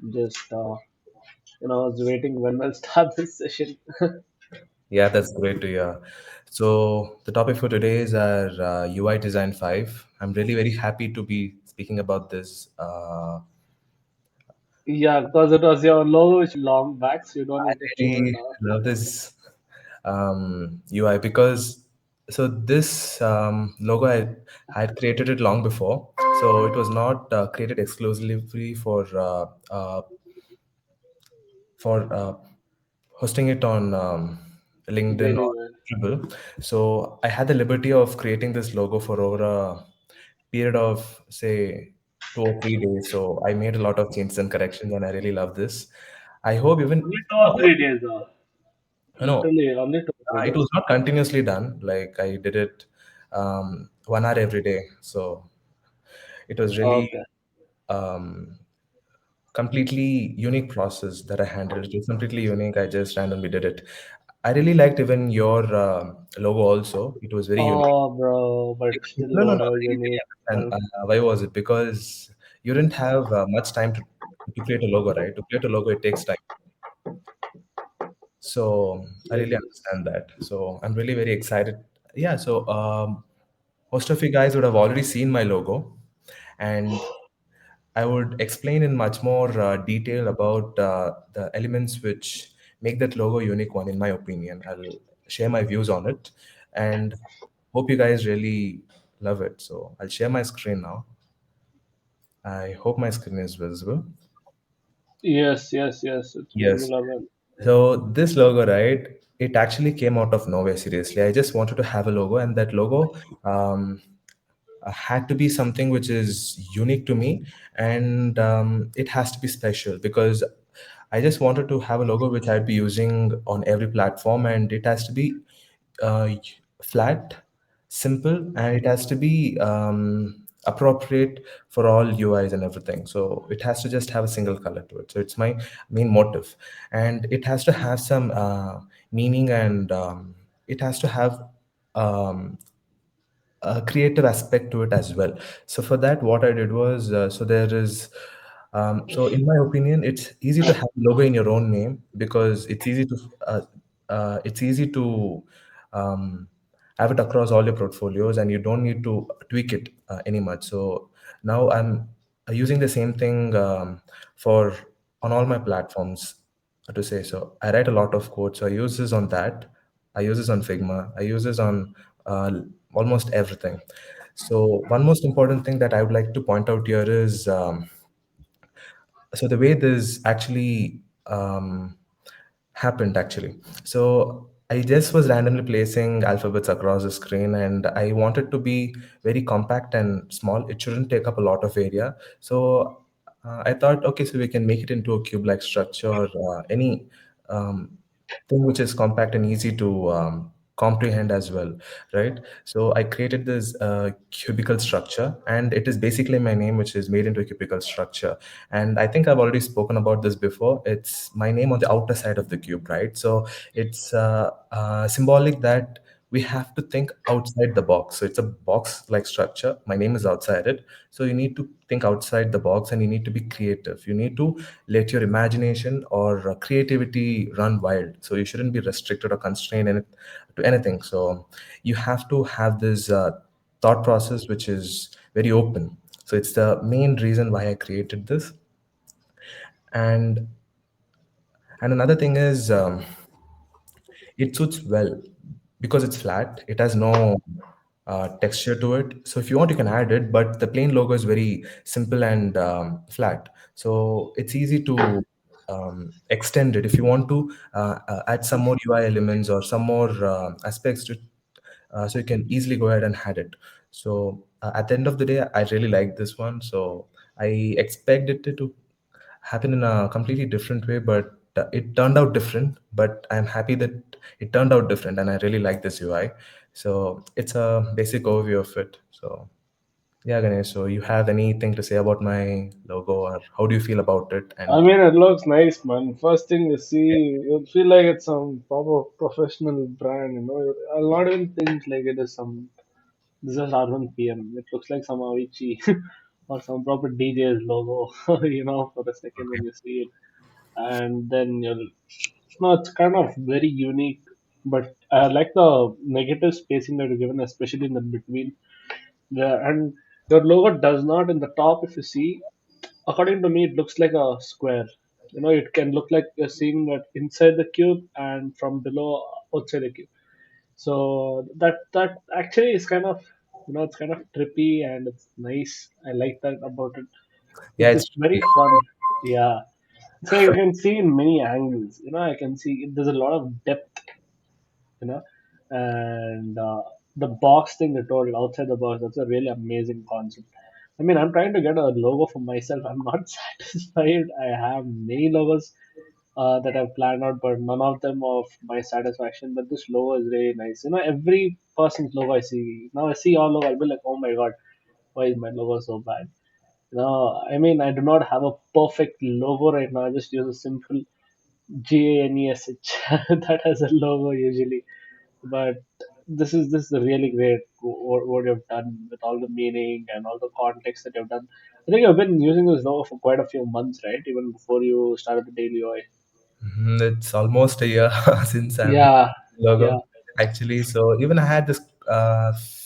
Just I was waiting when we'll start this session. Yeah, that's great to hear. So, the topic for today is our UI Design 5. I'm really very happy to be speaking about this. Yeah, because it was your logo which long back, so you don't I need to show it really off. love this UI because this logo I had created it long before. So, it was not created exclusively for hosting it on LinkedIn Very or well. Dribble. So I had the liberty of creating this logo for over a period of say 2 or 3 days. So I made a lot of changes and corrections, and I really love this. I hope even Only 2 or 3 days. no, Literally, only two or three it was days. not continuously done. Like I did it 1 hour every day. So it was really Okay. um, completely unique process that I handled. It was completely unique. I just randomly did it. I really liked even your logo also. It was very unique. Oh, bro, but still, No, no, no. whatever Let you me need. understand. Why was it? Because you didn't have much time to create a logo, right? To create a logo, it takes time. So I Yes, really yes. understand that. So I'm really very excited. Yeah. So most of you guys would have already seen my logo, and I would explain in much more detail about the elements which make that logo unique one, in my opinion. I'll share my views on it and hope you guys really love it. So I'll share my screen now. I hope my screen is visible. Yes, yes, yes. It's Yes. visible again. So this logo, right? It actually came out of nowhere. Seriously, I just wanted to have a logo, and that logo um, had to be something which is unique to me, and it has to be special because I just wanted to have a logo which I'd be using on every platform, and it has to be uh, flat, simple, and it has to be appropriate for all UIs and everything. So it has to just have a single color to it. So it's my main motive, and it has to have some meaning, and it has to have um, a creative aspect to it as well. So for that, what I did was so there is so in my opinion, it's easy to have a logo in your own name because it's easy to um, have it across all your portfolios, and you don't need to tweak it any much. So now I'm using the same thing for on all my platforms to say. So I write a lot of code, so I use this on that. I use this on Figma. I use this on almost everything. So one most important thing that I would like to point out here is so the way this actually happened actually. So I just was randomly placing alphabets across the screen, and I wanted to be very compact and small. It shouldn't take up a lot of area. So I thought, okay, so we can make it into a cube-like structure, or any um, thing which is compact and easy to comprehend as well, right? So I created this cubicle structure, and it is basically my name, which is made into a cubicle structure. And I think I've already spoken about this before. It's my name on the outer side of the cube, right? So it's symbolic that we have to think outside the box. So it's a box like structure. My name is outside it. So you need to think outside the box, and you need to be creative. You need to let your imagination or creativity run wild. So you shouldn't be restricted or constrained to anything. So you have to have this thought process which is very open. So it's the main reason why I created this. And another thing is it suits well because it's flat. It has no texture to it. So if you want, you can add it, but the plain logo is very simple and flat. So it's easy to extend it if you want to add some more UI elements or some more aspects to it. So you can easily go ahead and add it. So at the end of the day, I really like this one. So I expected it to happen in a completely different way, but it turned out different. But I'm happy that it turned out different, and I really like this UI. So it's a basic overview of it. So yeah, Ganesh. So you have anything to say about my logo, or how do you feel about it? I And mean, it looks nice, man. First thing you see, you'll feel like it's some proper professional brand, you know. I'll not even think like it is some. This is R1 PM. It looks like some Avicii. or some proper DJ's logo, for a second when you see it, and then you'll, no, it's kind of very unique. But I like the negative spacing that is given, especially in the between. And your logo does not in the top. If you see, according to me, it looks like a square. It can look like you're seeing that inside the cube and from below outside the cube. So that actually is kind of, it's kind of trippy and it's nice. I like that about it. Yeah, It's very fun. Yeah. So you can see in many angles. I can see there's a lot of depth. You know, and the box thing they told outside the box. That's a really amazing concept. I mean, I'm trying to get a logo for myself. I'm not satisfied. I have many logos that I've planned out, but none of them of my satisfaction. But this logo is really nice. Every person's logo I see now, I see your logo, I'll be like, oh my god, why is my logo so bad? I mean, I do not have a perfect logo right now. I just use a simple GANESH that has a logo usually. But this is really great what you've done with all the meaning and all the context that you've done. I think you've been using this logo for quite a few months, right? Even before you started the daily OI. It's almost a year since I'm using Yeah, the yeah. logo, actually. So even I had this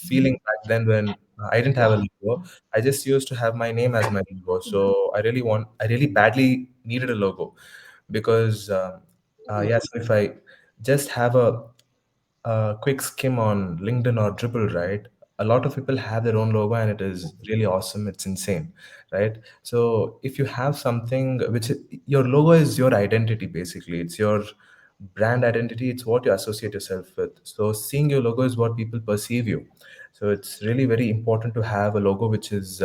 feeling back then when I didn't have a logo. I just used to have my name as my logo. So I really badly needed a logo because, yes, if I just have a quick skim on LinkedIn or Dribble, right? A lot of people have their own logo and it is really awesome. It's insane, right? So if you have something which your logo is your identity basically, it's your brand identity, it's what you associate yourself with. So seeing your logo is what people perceive you. So it's really very important to have a logo which is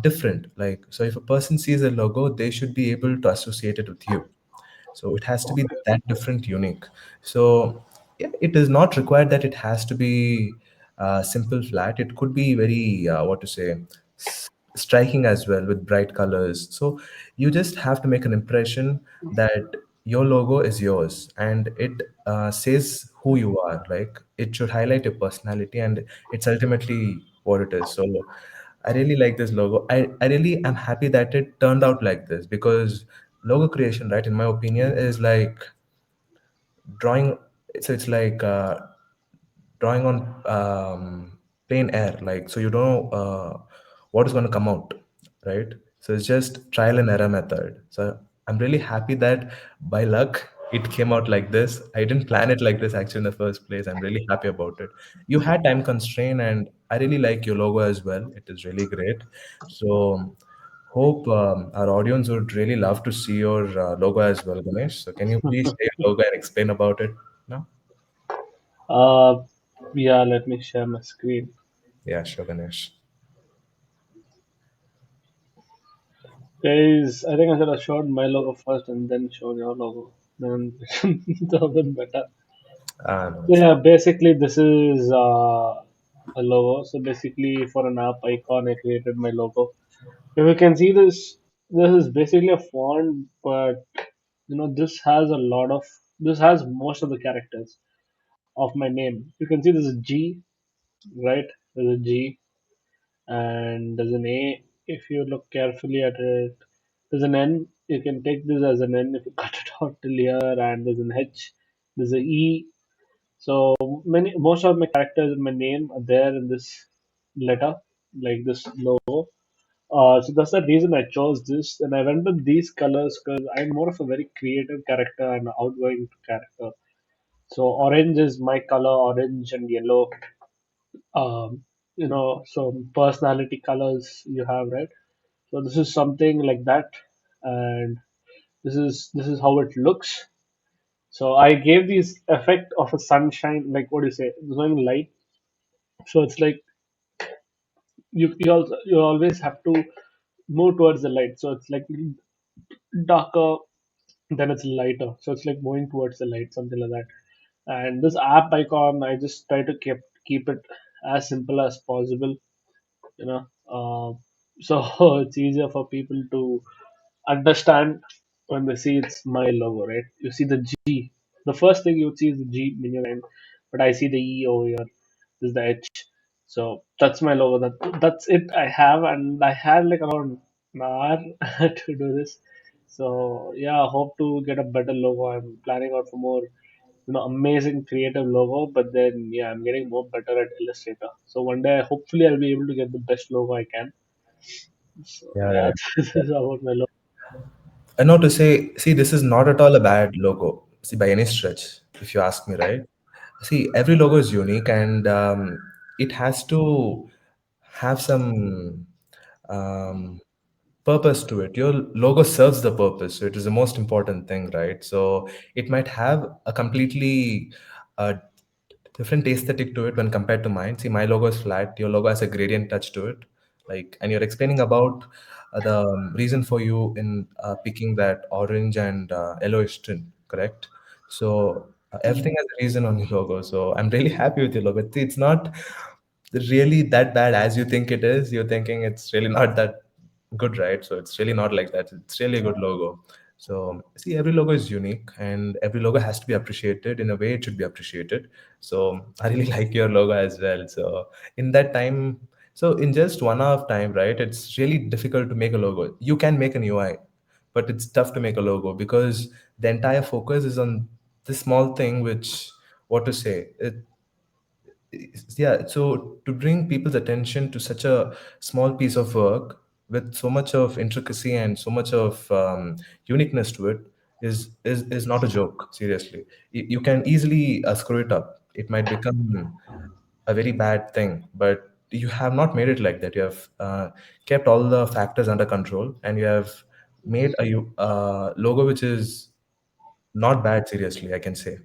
different. Like, so if a person sees a logo, they should be able to associate it with you, so it has to be Okay. that different, unique. So yeah, it is not required that it has to be simple, flat. It could be very, what to say, striking as well with bright colors. So you just have to make an impression that your logo is yours and it says who you are. Like it should highlight your personality, and it's ultimately what it is. So I really like this logo. I really am happy that it turned out like this because logo creation, right, in my opinion, is like drawing. So it's like drawing on plain air, like, so you don't know what is going to come out, right? So it's just trial and error method. So I'm really happy that by luck it came out like this. I didn't plan it like this actually in the first place. I'm really happy about it. You had time constraint, and I really like your logo as well. It is really great. So hope our audience would really love to see your logo as well, Ganesh. So can you please share your logo and explain about it now? Uh, yeah. Let me share my screen, Yeah, sure, Ganesh. guys. I think I should have showed my logo first and then showed your logo. Then it would have been better. Ah, no, So it's yeah, basically this is a logo. So basically for an app icon, I created my logo. If you can see this, this is basically a font, but this has a lot of, this has most of the characters of my name. You can see there's a G, right? There's a G, and there's an A. If you look carefully at it, there's an N. You can take this as an N if you cut it out till here, and there's an H. There's a E. So most of my characters in my name are there in this letter, like this logo. So that's the reason I chose this, and I went with these colors because I'm more of a very creative character and outgoing character. So orange is my color, orange and yellow. Some personality colors you have, right? So this is something like that, and this is how it looks. So I gave this effect of a sunshine, like what do you say, glowing light. So it's like you always have to move towards the light. So it's like darker, then it's lighter. So it's like moving towards the light, something like that. And this app icon, I just try to keep it as simple as possible. You know, so it's easier for people to understand when they see it's my logo, right? You see the G. The first thing you would see is the G in your end, but I see the E over here. This is the H. So that's my logo. That's it I have, and I had like around an hour to do this. So yeah, I hope to get a better logo. I'm planning out for more, amazing creative logo. But then yeah, I'm getting more better at Illustrator. So one day, hopefully, I'll be able to get the best logo I can. So Yeah, yeah, yeah. this is about my logo. I know to say, see, this is not at all a bad logo, see, by any stretch, if you ask me, right? See, every logo is unique and it has to have some um, purpose to it. Your logo serves the purpose, so it is the most important thing, right? So it might have a completely uh, different aesthetic to it when compared to mine. See, my logo is flat. Your logo has a gradient touch to it. Like, and you're explaining about the reason for you in picking that orange and yellowish tint, correct? So everything has a reason on your logo. So I'm really happy with your logo. See, it's not really that bad as you think it is. You're thinking it's really not that good, right? So it's really not like that. It's really a good logo. So see, every logo is unique, and every logo has to be appreciated in a way it should be appreciated. So I really like your logo as well. So in that time, so in just 1 hour of time, right? It's really difficult to make a logo. You can make an UI, but it's tough to make a logo because the entire focus is on this small thing, which what to say. Yeah, so to bring people's attention to such a small piece of work with so much of intricacy and so much of uniqueness to it is not a joke, seriously. You can easily screw it up. It might become a very bad thing, but you have not made it like that. You have kept all the factors under control, and you have made a logo which is not bad, seriously, I can say.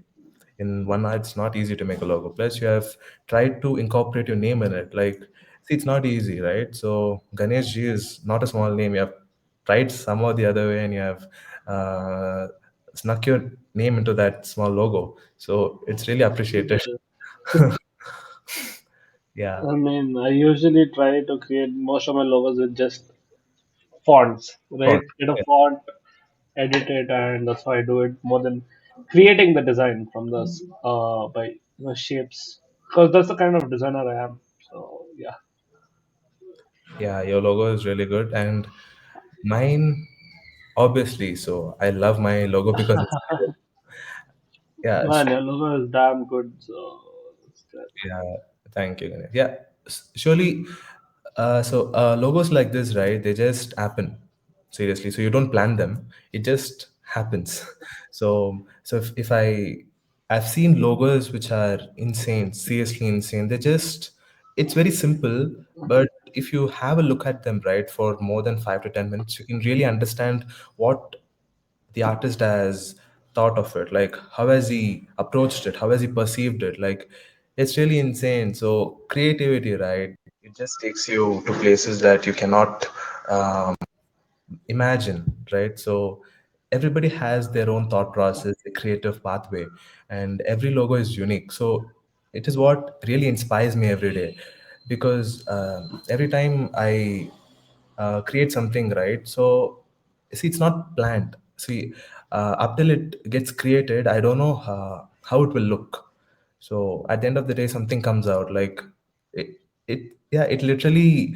In 1 hour, it's not easy to make a logo. Plus, you have tried to incorporate your name in it. Like, see, it's not easy, right? So, Ganesh G is not a small name. You have tried somehow the other way and you have uh, snuck your name into that small logo. So, it's really appreciated. Yeah. I mean, I usually try to create most of my logos with just fonts, Fun. right? Get a font, edit it, and that's how I do it more than creating the design from the by shapes, because that's the kind of designer I am. So yeah. Yeah, your logo is really good. And mine, obviously, so I love my logo because it's, yeah, Man, your logo is damn good. So it's good. yeah, thank you, Ganesh. Yeah, surely. Logos like this, right? They just happen. Seriously, so you don't plan them; it just happens. I've seen logos which are insane, seriously insane. It's very simple, but if you have a look at them, right, for more than 5 to 10 minutes, you can really understand what the artist has thought of it, like how has he approached it, how has he perceived it. Like, it's really insane. So creativity, right, it just takes you to places that you cannot um, imagine, right? So everybody has their own thought process, a creative pathway, and every logo is unique. So it is what really inspires me every day, because every time I create something, right? So see, it's not planned. See, up till it gets created, I don't know how it will look. So at the end of the day, something comes out like yeah, it literally,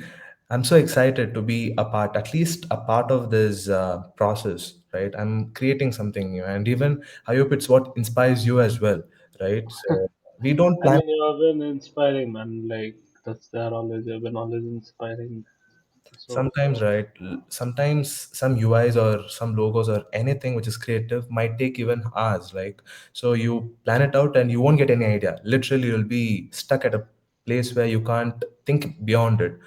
I'm so excited to be a part, at least a part of this process, right? I'm creating something new, and even I hope it's what inspires you as well, right? So we don't I plan. mean, you have been inspiring, man. Like that's there always. You've been always inspiring. So Sometimes, right? Sometimes some UIs or some logos or anything which is creative might take even hours. Like, so you plan it out and you won't get any idea. Literally, you'll be stuck at a place where you can't think beyond it.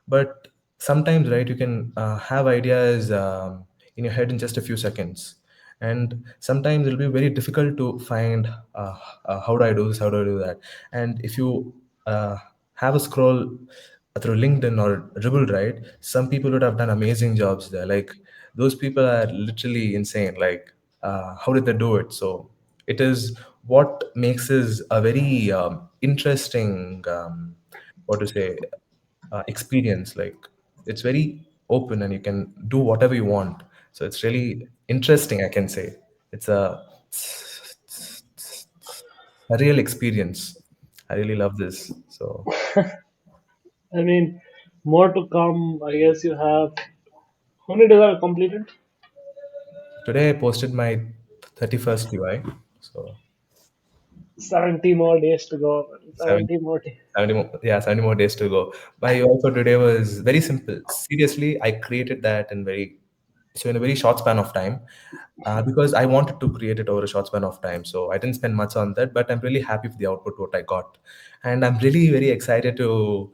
But sometimes, right, you can have ideas in your head in just a few seconds. And sometimes it'll be very difficult to find how do I do this, how do I do that. And if you have a scroll through LinkedIn or Dribble, right? Some people would have done amazing jobs there. Like, those people are literally insane. Like, how did they do it? So it is what makes this a very interesting, what to say, experience. Like, it's very open and you can do whatever you want. So it's really interesting, I can say. It's a real experience. I really love this. So I mean, more to come. I guess you have. How many days are completed? Today I posted my 31st UI. So 70 more days to go. 7 70 more days. 70 more, yeah, 70 more days to go. My UI for today was very simple. Seriously, I created that in a very short span of time, because I wanted to create it over a short span of time. So I didn't spend much on that, but I'm really happy with the output what I got, and I'm really very excited to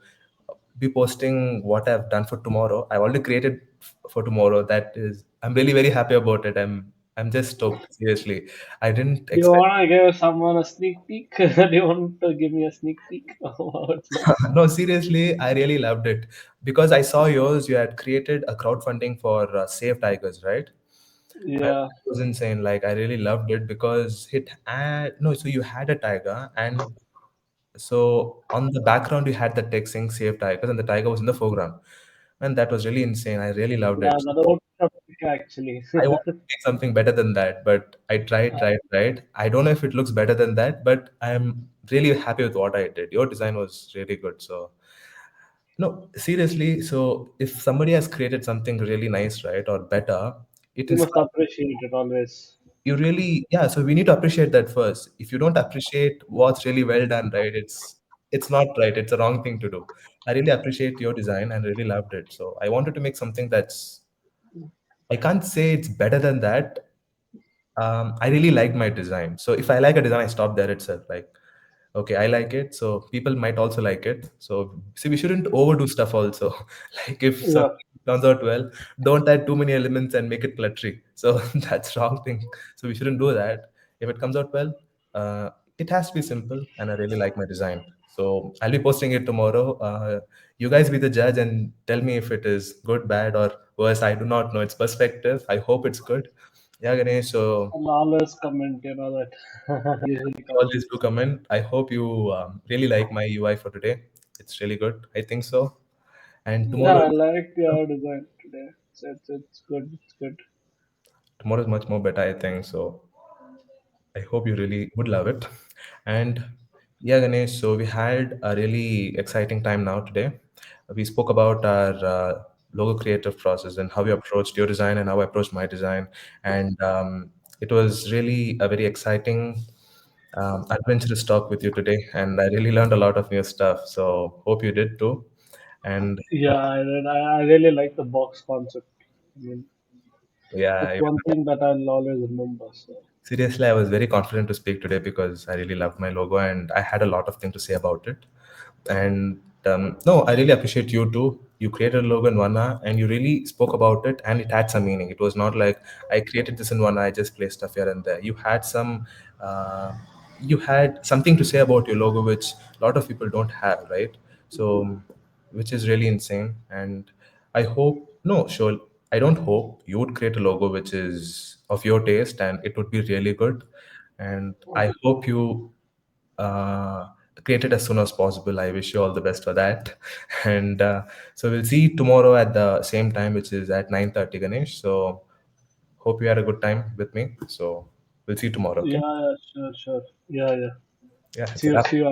be posting what I've done for tomorrow. I've already created for tomorrow. That is, I'm really very happy about it. I'm just stoked. Seriously, I didn't Do you expect. want to give someone a sneak peek? Do you want to give me a sneak peek of how it looks? No, seriously, I really loved it because I saw yours. You had created a crowdfunding for Save Tigers, right? And Yeah, it was insane. Like I really loved it because it had no. So you had a tiger, and so on the background you had the text saying "Save Tigers," and the tiger was in the foreground, and that was really insane. I really loved yeah, it. that was a pick actually. I want to make something better than that, but I tried. I don't know if it looks better than that, but I'm really happy with what I did. Your design was really good, so. No, seriously. So if somebody has created something really nice, right, or better, it You must inspires appreciate it always. you really, yeah. So we need to appreciate that first. If you don't appreciate what's really well done, right, it's not right. It's a wrong thing to do. I really appreciate your design and really loved it. So I wanted to make something that's I can't say it's better than that. I really like my design. So if I like a design, I stop there itself. Like, okay, I like it, so people might also like it. So see, we shouldn't overdo stuff also. Like if Yeah, something turns out well, don't add too many elements and make it cluttery. So that's wrong thing. So we shouldn't do that. If it comes out well, it has to be simple, and I really like my design. So I'll be posting it tomorrow. You guys be the judge and tell me if it is good, bad, or worse. I do not know. It's perspective. I hope it's good. Yeah, Ganesh. So I'll always comment, that. Usually comment. always do comment. I hope you really like my UI for today. It's really good. I think so. And Yeah, tomorrow, I like your design today. It's good. It's good. tomorrow is much more better. I think so. I hope you really would love it. And yeah, Ganesh, so we had a really exciting time now today. We spoke about our logo creative process and how we approached your design and how I approached my design. And it was really a very exciting, adventurous talk with you today. And I really learned a lot of new stuff. So hope you did too. And Yeah, I really like the box concept. I mean, yeah, it's one thing that I'll always remember. So seriously, I was very confident to speak today because I really loved my logo and I had a lot of things to say about it. And no, I really appreciate you too. You created a logo in one hour and you really spoke about it and it had some meaning. It was not like I created this in one hour, I just placed stuff here and there. Uh, you had something to say about your logo, which a lot of people don't have, right? So, which is really insane. And I hope, no, sure, I don't hope you would create a logo which is of your taste and it would be really good. And I hope you create it as soon as possible. I wish you all the best for that. And so we'll see you tomorrow at the same time, which is at 9:30, Ganesh. So hope you had a good time with me. So we'll see you tomorrow, yeah, okay? yeah, sure, sure. Yeah, yeah. Yeah, it's See a you, wrap. see you.